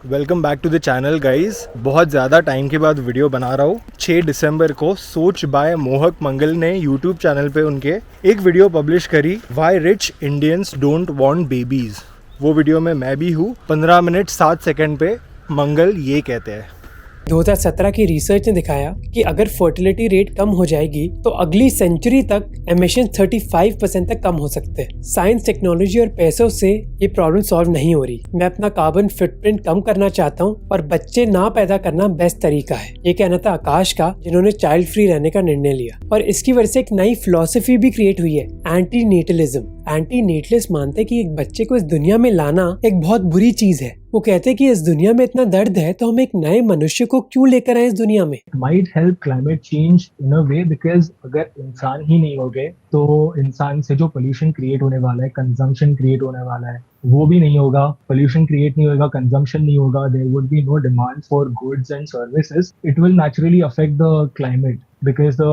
Welcome back to the channel guys. बहुत ज़्यादा time के बाद वीडियो बना रहा हूँ। 6 दिसंबर को सोच बाय मोहक मंगल ने यूट्यूब चैनल पे उनके एक वीडियो पब्लिश करी, why rich Indians don't want babies. वो वीडियो में मैं भी हूँ। 15 मिनट 7 सेकंड पे मंगल ये कहते हैं। 2017 की रिसर्च ने दिखाया कि अगर फर्टिलिटी रेट कम हो जाएगी तो अगली सेंचुरी तक एमिशन 35% तक कम हो सकते हैं। साइंस, टेक्नोलॉजी और पैसों से ये प्रॉब्लम सॉल्व नहीं हो रही। मैं अपना कार्बन फुटप्रिंट कम करना चाहता हूँ और बच्चे ना पैदा करना बेस्ट तरीका है। ये कहना था आकाश का, जिन्होंने चाइल्ड फ्री रहने का निर्णय लिया। और इसकी वजह से एक नई फिलॉसफी भी क्रिएट हुई है, एंटी नेटलिज्म। एंटी नेटलिस्ट मानते हैं कि एक बच्चे को इस दुनिया में लाना एक बहुत बुरी चीज है। वो कहते हैं कि इस दुनिया में इतना दर्द है तो हम एक नए मनुष्य को क्यों लेकर आए इस दुनिया में। Might help climate change in a way because अगर इंसान ही नहीं हो गए तो इंसान से जो पोल्यूशन क्रिएट होने वाला है, कंजम्पशन क्रिएट होने वाला है, वो भी नहीं होगा। पोल्यूशन क्रिएट नहीं होगा, कंजम्पशन नहीं होगा, there would be no demand for goods and services. It will naturally affect the climate because the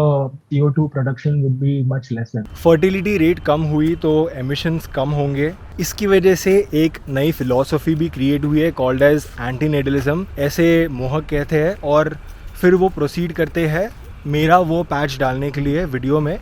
CO2 production would be much lesser. Fertility rate कम हुई तो एमिशंस कम होंगे। इसकी वजह से एक नई फिलॉसफी भी क्रिएट हुई है, कॉल्ड एज एंटी नेटलिज्म, ऐसे मोहक कहते हैं। और फिर वो प्रोसीड करते हैं मेरा वो पैच डालने के लिए वीडियो में,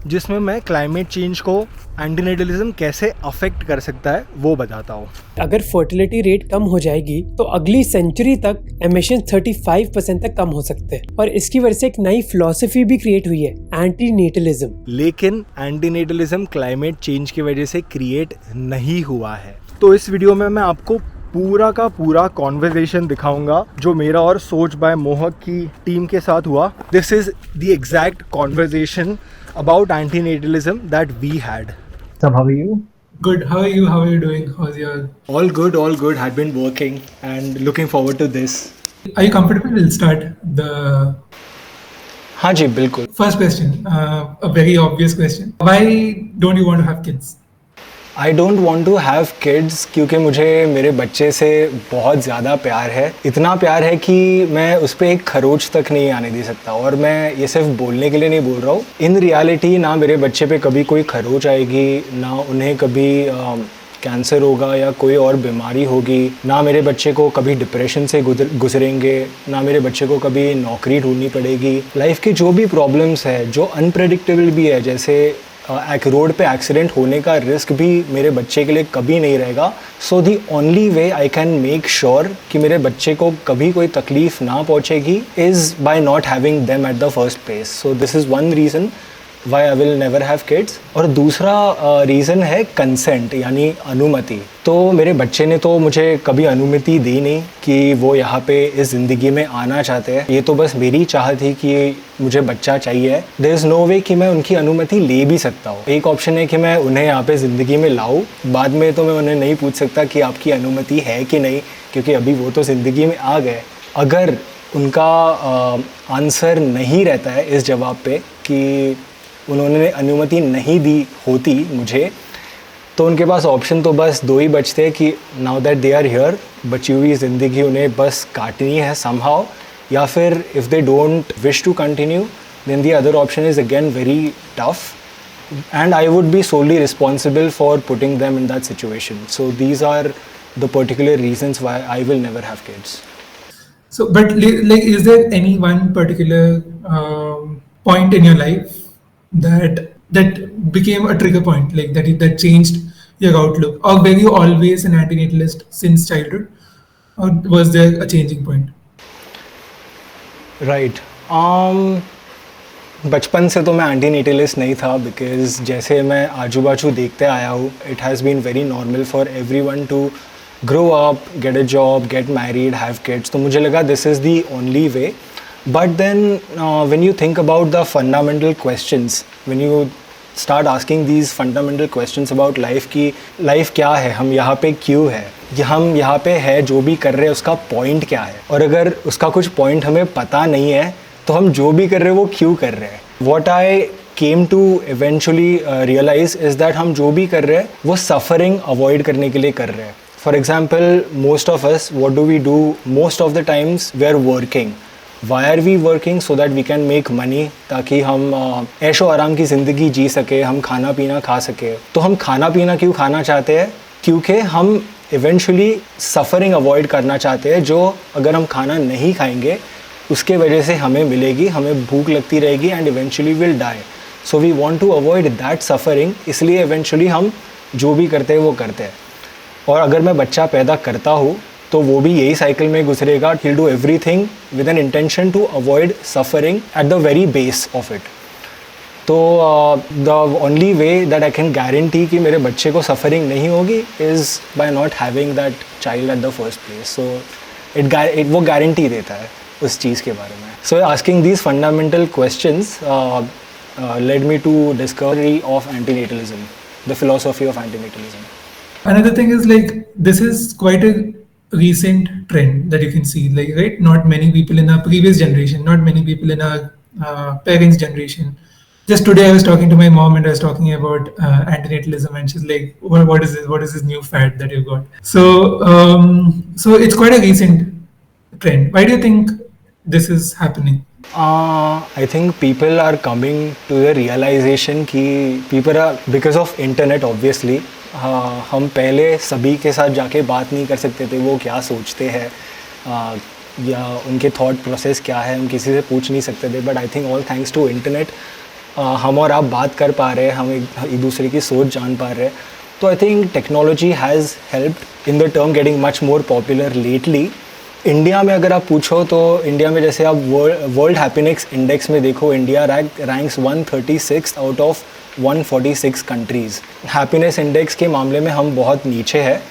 जिसमें मैं क्लाइमेट चेंज को एंटी नेटलिज्म कैसे अफेक्ट कर सकता है वो बताता हूँ। अगर फर्टिलिटी रेट कम हो जाएगी तो अगली सेंचुरी तक एमिशन 35% तक कम हो सकते हैं। और इसकी वजह से एक नई फिलॉसफी भी क्रिएट हुई है, एंटी नेटलिज्म। लेकिन एंटी नेटलिज्म क्लाइमेट चेंज की वजह से क्रिएट नहीं हुआ है। तो इस वीडियो में मैं आपको पूरा का पूरा कॉन्वर्सेशन दिखाऊंगा जो मेरा और सोच बाय मोहक की टीम के साथ हुआ। This is the exact conversation about antinatalism that we had. So how are you? Good. How are you? How are you doing? How's your... All good, all good. Had been working and looking forward to this. Are you comfortable? We'll start the... हाँ जी, बिल्कुल। First question, a very obvious question. Why don't you want to have kids? I don't want to have kids क्योंकि मुझे मेरे बच्चे से बहुत ज़्यादा प्यार है। इतना प्यार है कि मैं उस पर एक खरोच तक नहीं आने दे सकता। और मैं ये सिर्फ बोलने के लिए नहीं बोल रहा हूँ। इन रियलिटी ना मेरे बच्चे पे कभी कोई खरोच आएगी, ना उन्हें कभी कैंसर होगा या कोई और बीमारी होगी, ना मेरे बच्चे को कभी डिप्रेशन से गुजरेंगे, ना मेरे बच्चे को कभी नौकरी ढूंढनी पड़ेगी। लाइफ की जो भी प्रॉब्लम्स है, जो अनप्रेडिक्टेबल भी है, जैसे रोड पे एक्सीडेंट होने का रिस्क भी मेरे बच्चे के लिए कभी नहीं रहेगा। So the only way I can make sure कि मेरे बच्चे को कभी कोई तकलीफ ना पहुंचेगी is by not having them at the first place. So this is one reason why I will never have kids. और दूसरा रीज़न है कंसेंट, यानी अनुमति। तो मेरे बच्चे ने तो मुझे कभी अनुमति दी नहीं कि वो यहाँ पे इस ज़िंदगी में आना चाहते हैं। ये तो बस मेरी चाह थी कि मुझे बच्चा चाहिए। देयर इज़ नो वे कि मैं उनकी अनुमति ले भी सकता हूँ। एक ऑप्शन है कि मैं उन्हें यहाँ पे ज़िंदगी में लाऊँ, बाद में तो मैं उन्हें नहीं पूछ सकता कि आपकी अनुमति है कि नहीं, क्योंकि अभी वो तो ज़िंदगी में आ गए। अगर उनका आंसर नहीं रहता है इस जवाब पे कि उन्होंने अनुमति नहीं दी होती मुझे, तो उनके पास ऑप्शन तो बस दो ही बचते हैं कि now that they are here, बची हुई ज़िंदगी उन्हें बस काटनी है समहाउ, या फिर if they don't wish to continue then the other option is again very tough and I would be solely responsible for putting them in that situation. So these are the particular reasons why I will never have kids. So, but like, is there any one particular point in your life that became a trigger point, like that changed your outlook, or were you always an antinatalist since childhood, or was there a changing point? Right बचपन से तो मैं anti netlist नहीं था, because जैसे मैं आजू बाजू देखते आया हूँ, it has been very normal for everyone to grow up, get a job, get married, have kids. तो मुझे लगा this is the only way. But then when you think about the fundamental questions, when you start asking these fundamental questions about life की life क्या है, हम यहाँ पे क्यों है, हम यहाँ पे है जो भी कर रहे हैं उसका पॉइंट क्या है, और अगर उसका कुछ पॉइंट हमें पता नहीं है तो हम जो भी कर रहे हैं वो क्यों कर रहे हैं। What I came to eventually realize is that हम जो भी कर रहे हैं वो सफ़रिंग अवॉइड करने के लिए कर रहे हैं। For example, most of us, what do we do most of the times? We are working. Why are we working? So that we can make money, ताकि हम ऐशो आराम की ज़िंदगी जी सके, हम खाना पीना खा सके। तो हम खाना पीना क्यों खाना चाहते हैं? क्योंकि हम इवेंचुअली सफ़रिंग अवॉइड करना चाहते हैं, जो अगर हम खाना नहीं खाएंगे उसके वजह से हमें मिलेगी, हमें भूख लगती रहेगी and eventually will die. So we want to avoid that suffering, इसलिए इवेंचुअली हम जो भी करते हैं वो करते हैं. और अगर मैं बच्चा पैदा करता हूँ तो वो भी यही साइकिल में गुजरेगा. he'll do everything with an intention to avoid suffering at the very base of it. तो the only way that I can guarantee कि मेरे बच्चे को सफ़रिंग नहीं होगी is by not having that child at the first place. So it वो guarantee देता है उस चीज़ के बारे में. So asking these fundamental questions led me to discovery of antinatalism, the philosophy of antinatalism. Another thing is like this is quite a recent trend that you can see, like, right? Not many people in our previous generation, not many people in our parents' generation. Just today I was talking to my mom and I was talking about antinatalism, and she's like, what is this? What is this new fad that you got? So it's quite a recent trend. Why do you think this is happening? I think people are coming to the realization कि people are, because of internet obviously, हम पहले सभी के साथ जाके बात नहीं कर सकते थे, वो क्या सोचते हैं या उनके थॉट प्रोसेस क्या है, हम किसी से पूछ नहीं सकते थे. But I think all thanks to internet हम और आप बात कर पा रहे हैं, हम एक दूसरे की सोच जान पा रहे हैं. तो I think technology has helped in the term getting much more popular lately. India में अगर आप पूछो तो इंडिया में जैसे आप वर्ल्ड हैप्पीनेस इंडेक्स में देखो, India ranks 136 out of 146 countries. Happiness index के मामले में हम बहुत नीचे हैं.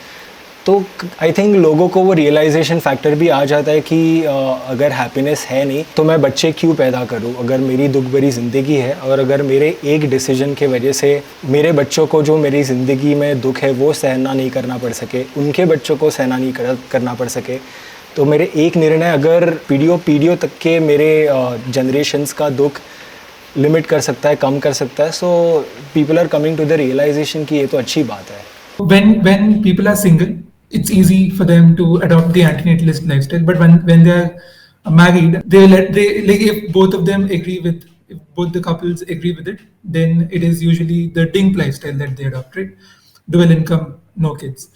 तो आई थिंक लोगों को वो रियलाइजेशन फैक्टर भी आ जाता है कि अगर हैप्पीनेस है नहीं तो मैं बच्चे क्यों पैदा करूं. अगर मेरी दुख भरी ज़िंदगी है और अगर मेरे एक डिसीजन के वजह से मेरे बच्चों को जो मेरी ज़िंदगी में दुख है वो सहना नहीं करना पड़ सके, उनके बच्चों को सहना नहीं करना पड़ सके, तो मेरे एक निर्णय अगर पीढ़ियों तक के मेरे जनरेशन्स का दुख लिमिट कर सकता है, कम कर सकता है. So people are coming to the realization कि ये तो अच्छी बात है. When people are single, it's easy for them to adopt the antinatalist lifestyle. But when they are married, they like if both of them if both the couples agree with it, then it is usually the DINK lifestyle that they adopt, right? Dual income, no kids.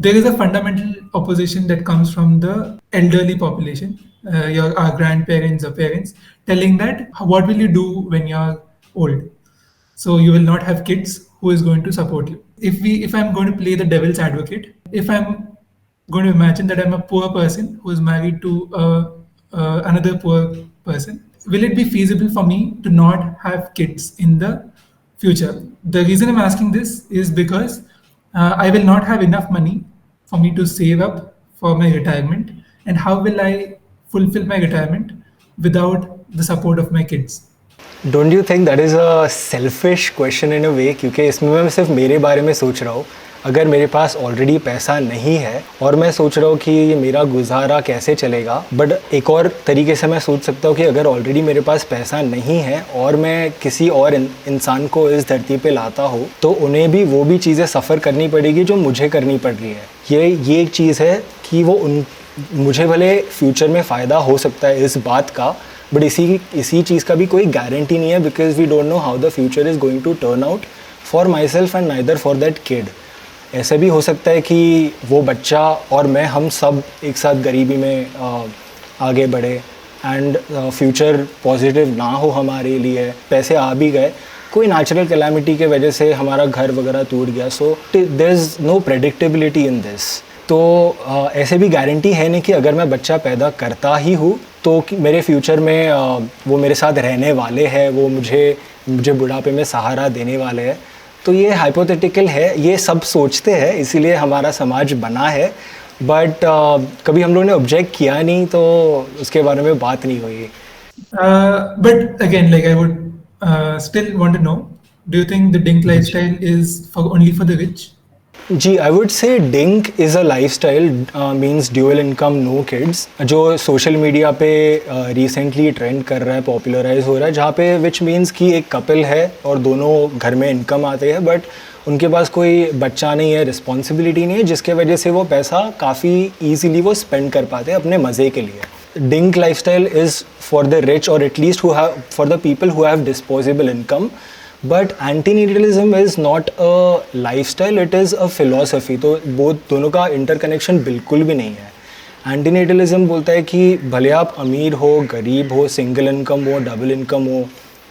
There is a fundamental opposition that comes from the elderly population, our grandparents or parents, telling that what will you do when you're old? So you will not have kids. Who is going to support you? If I'm going to play the devil's advocate, if I'm going to imagine that I'm a poor person who is married to another poor person, will it be feasible for me to not have kids in the future? The reason I'm asking this is because I will not have enough money for me to save up for my retirement, and how will I fulfill my retirement without the support of my kids? Don't you think that is a selfish question in a way, क्योंकि इसमें मैं सिर्फ मेरे बारे में सोच रहा हूँ. अगर मेरे पास ऑलरेडी पैसा नहीं है और मैं सोच रहा हूँ कि मेरा गुजारा कैसे चलेगा, बट एक और तरीके से मैं सोच सकता हूँ कि अगर ऑलरेडी मेरे पास पैसा नहीं है और मैं किसी और इंसान को इस धरती पे लाता हूँ तो उन्हें भी वो भी चीज़ें सफ़र करनी पड़ेगी जो मुझे करनी पड़ रही है. ये एक चीज़ है कि मुझे भले फ्यूचर में फ़ायदा हो सकता है इस बात का, बट इसी चीज़ का भी कोई गारंटी नहीं है, because we don't know how the future is going to turn out for my self and neither for that kid. ऐसा भी हो सकता है कि वो बच्चा और मैं हम सब एक साथ गरीबी में आगे बढ़े एंड फ्यूचर पॉजिटिव ना हो हमारे लिए. पैसे आ भी गए, कोई नेचुरल कैलामिटी के वजह से हमारा घर वगैरह टूट गया, so there is no predictability in this. तो ऐसे भी गारंटी है नहीं कि अगर मैं बच्चा पैदा करता ही हूँ तो मेरे फ्यूचर में वो मेरे साथ रहने वाले हैं, वो मुझे बुढ़ापे में सहारा देने वाले हैं. तो ये हाइपोथेटिकल है, ये सब सोचते हैं, इसीलिए हमारा समाज बना है. बट कभी हम लोगों ने ऑब्जेक्ट किया नहीं तो उसके बारे में बात नहीं हुई. But again, like I would still want to know, do you think the DINK lifestyle is only for the rich? जी, I would say DINK is a lifestyle means dual income no kids, जो social media पे recently trend कर रहा है, popularise हो रहा है, जहाँ पे विच मीन्स कि एक कपल है और दोनों घर में इनकम आते हैं बट उनके पास कोई बच्चा नहीं है, रिस्पॉन्सिबिलिटी नहीं है, जिसके वजह से वो पैसा काफ़ी ईजीली वो स्पेंड कर पाते हैं अपने मज़े के लिए. DINK lifestyle is for the rich और at least for the people who have disposable income. But antinatalism is not a lifestyle, it is a philosophy. तो वो दोनों का इंटरकनेक्शन बिल्कुल भी नहीं है. एंटीनेटलिज्म बोलता है कि भले आप अमीर हो, गरीब हो, सिंगल इनकम हो, डबल इनकम हो,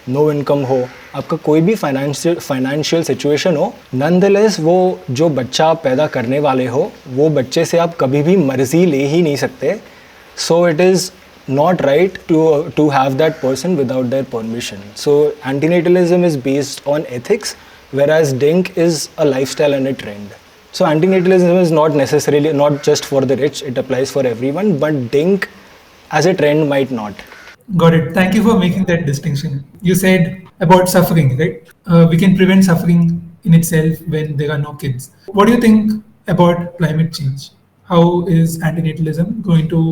नो इनकम हो, आपका कोई भी फाइनेंशियल सिचुएशन हो, नॉनदलेस वो जो बच्चा आप पैदा करने वाले हो वो बच्चे से आप कभी भी मर्जी ले ही नहीं सकते. So it is not right to have that person without their permission. So antinatalism is based on ethics, whereas DINK is a lifestyle and a trend. So antinatalism is not necessarily not just for the rich, it applies for everyone, but DINK as a trend might not. Got it. Thank you for making that distinction. You said about suffering, right? We can prevent suffering in itself when there are no kids. What do you think about climate change? How is antinatalism going to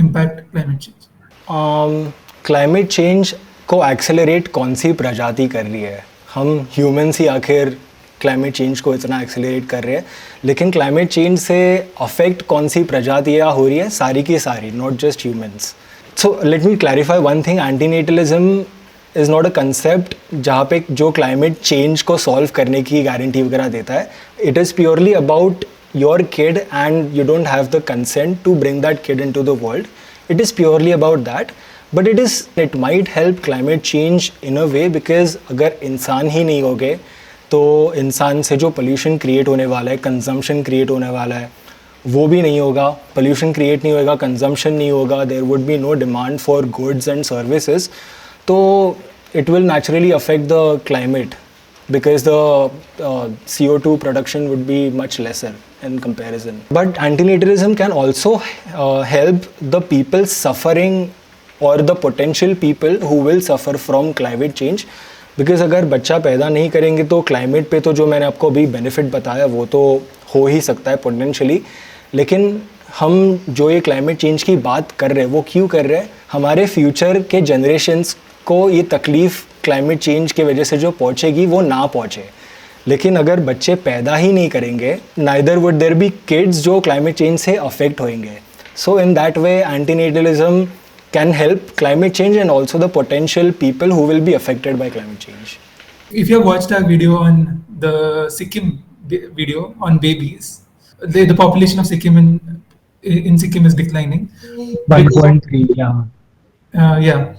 impact climate change? Climate change को accelerate कौन सी प्रजाति कर रही है? हम humans ही आखिर climate change को इतना एक्सेलरेट कर रहे हैं, लेकिन क्लाइमेट चेंज से अफेक्ट कौन सी प्रजातियाँ हो रही है? सारी की सारी, not just humans. So let me clarify one thing, antinatalism is not a concept जहाँ पे जो क्लाइमेट चेंज को सॉल्व करने की गारंटी वगैरह देता है. It is purely about your kid and you don't have the consent to bring that kid into the world. It is purely about that, but it might help climate change in a way because अगर इंसान ही नहीं होगे तो इंसान से जो pollution create होने वाला है, consumption create होने वाला है, वो भी नहीं होगा. pollution create नहीं होगा, consumption नहीं होगा, there would be no demand for goods and services. तो it will naturally affect the climate because the CO2 production would be much lesser in comparison. But antinatalism can also help the people suffering or the potential people who will suffer from climate change. Because अगर बच्चा पैदा नहीं करेंगे तो climate पे तो जो मैंने आपको अभी benefit बताया वो तो हो ही सकता है potentially, लेकिन हम जो ये climate change की बात कर रहे हैं वो क्यों कर रहे हैं? हमारे future के generations को ये तकलीफ़ क्लाइमेट चेंज की वजह से जो पहुँचेगी वो ना पहुँचे. लेकिन अगर बच्चे पैदा ही नहीं करेंगे, neither would there be kids जो क्लाइमेट चेंज से अफेक्ट होंगे. So in that way antinatalism can help climate change and also the potential people who will be affected by climate change. If you have watched our video on the Sikkim video on babies, the population of Sikkim in Sikkim is declining. 1.3, yeah. Yeah.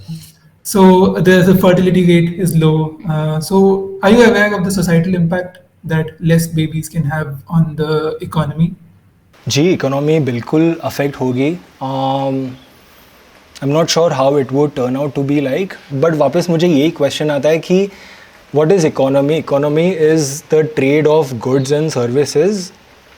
So the fertility rate is low. So are you aware of the societal impact that less babies can have on the economy? जी, economy बिल्कुल affect होगी. I am not sure how it would turn out to be like, but वापस मुझे यही question आता है कि what is economy? Economy is the trade of goods and services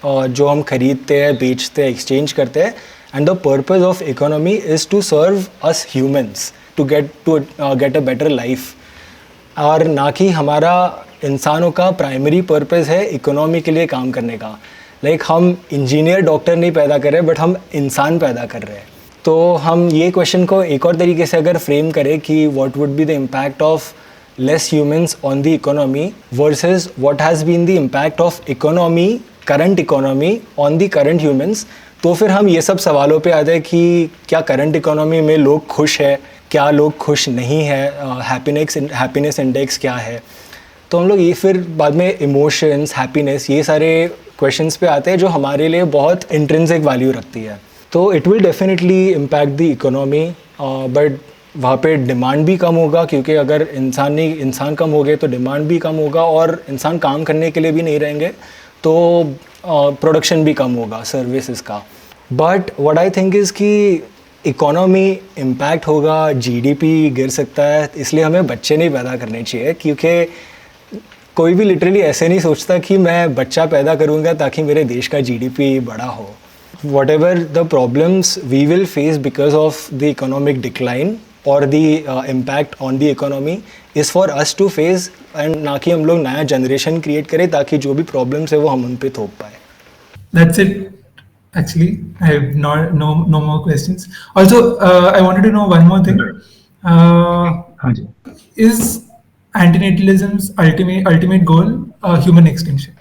जो हम खरीदते हैं, बेचते हैं, एक्सचेंज करते हैं. And the purpose of economy is to serve us humans to get a better life. और ना कि हमारा इंसानों का प्राइमरी पर्पस है इकोनॉमी के लिए काम करने का. लाइक हम इंजीनियर डॉक्टर नहीं पैदा कर रहे बट हम इंसान पैदा कर रहे हैं. तो हम ये क्वेश्चन को एक और तरीके से अगर फ्रेम करें कि what would be the impact of less humans on the economy versus what has been the impact of economy, current economy on the current humans, तो फिर हम ये सब सवालों पे आते हैं कि क्या करंट इकोनॉमी में लोग खुश है, क्या लोग खुश नहीं है, हैप्पीनेस इंडेक्स क्या है. तो हम लोग ये फिर बाद में इमोशंस, हैप्पीनेस, ये सारे क्वेश्चंस पे आते हैं जो हमारे लिए बहुत इंट्रिंसिक वैल्यू रखती है. तो it will definitely impact the economy, but वहाँ पे डिमांड भी कम होगा क्योंकि अगर इंसान कम हो गए तो डिमांड भी कम होगा और इंसान काम करने के लिए भी नहीं रहेंगे तो प्रोडक्शन भी कम होगा सर्विसेज का. But what I think is कि इकोनॉमी इम्पैक्ट होगा, जीडीपी गिर सकता है, इसलिए हमें बच्चे नहीं पैदा करने चाहिए क्योंकि कोई भी लिटरली ऐसे नहीं सोचता कि मैं बच्चा पैदा करूँगा ताकि मेरे देश का जीडीपी बड़ा हो. whatever the problems we will face because of the economic decline or the impact on the economy is for us to face and ना कि हम लोग नया जनरेशन क्रिएट करें ताकि जो भी प्रॉब्लम्स है वो हम उन पे थोप पाए. That's it. Actually, I have no more questions. Also, I wanted to know one more thing. Is antinatalism's ultimate goal human extinction?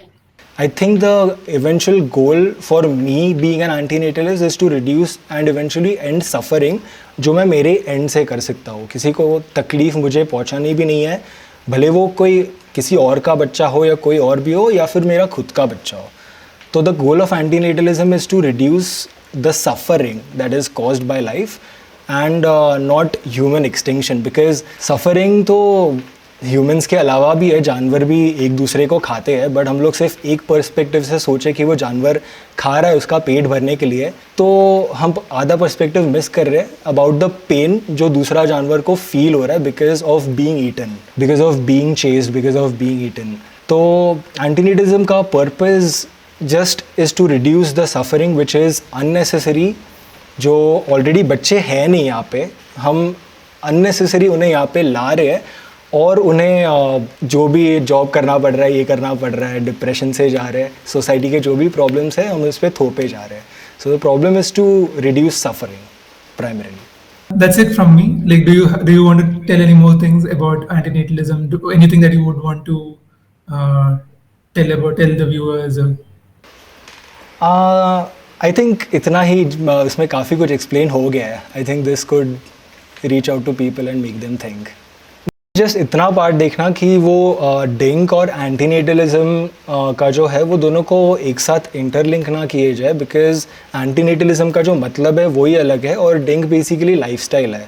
I think the eventual goal for me being an antinatalist is to reduce and eventually end suffering जो मैं मेरे end से कर सकता हूँ. किसी को तकलीफ मुझे पहुँचानी भी नहीं है, भले वो कोई किसी और का बच्चा हो या कोई और भी हो या फिर मेरा खुद का बच्चा हो. तो the goal of antinatalism is to reduce the suffering that is caused by life and not human extinction, because suffering तो ह्यूमंस के अलावा भी है, जानवर भी एक दूसरे को खाते हैं, बट हम लोग सिर्फ एक पर्सपेक्टिव से सोचे कि वो जानवर खा रहा है उसका पेट भरने के लिए, तो हम आधा पर्सपेक्टिव मिस कर रहे हैं अबाउट द पेन जो दूसरा जानवर को फील हो रहा है because of being eaten, because of being chased, because of being eaten. तो एंटीनेटिज्म का purpose just is to reduce the suffering which is unnecessary. जो ऑलरेडी बच्चे हैं नहीं यहाँ पे, हम अननेसेसरी उन्हें यहाँ पे ला रहे हैं और उन्हें जो भी जॉब करना पड़ रहा है, ये करना पड़ रहा है, डिप्रेशन से जा रहे हैं, सोसाइटी के जो भी प्रॉब्लम्स हैं हम उस पर थोपे जा रहे हैं. So the problem is to reduce suffering primarily. That's it from me. Like, do you want to tell any more things about antinatalism? Anything that you would want to tell the viewers? I think इतना ही इसमें काफ़ी कुछ explain हो गया है. I think this could reach out to people and make them think. Just इतना part देखना कि वो डिंक और एंटीनेटलिज्म का जो है वो दोनों को एक साथ इंटरलिंक ना किए जाए, बिकॉज एंटीनेटलिज्म का जो मतलब है वही अलग है और डिंक बेसिकली लाइफस्टाइल है.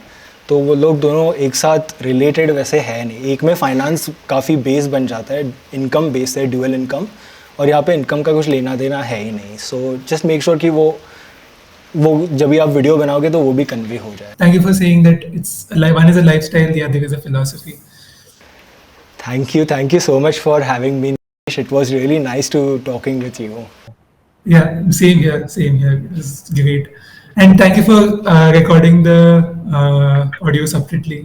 तो वो लोग दोनों एक साथ रिलेटेड वैसे है नहीं. एक में फाइनेंस काफ़ी बेस बन जाता है, इनकम बेस है, ड्यूअल इनकम, और यहाँ पे इनकम का कुछ लेना देना है ही नहीं. सो जस्ट मेक श्योर कि वो जब भी आप वीडियो बनाओगे तो वो भी कन्वे हो जाए. Thank you for saying that one is a lifestyle, the other is a philosophy. Thank you so much for having me. It was really nice to talking with you. Yeah, same here. It was great. And thank you for recording the audio separately.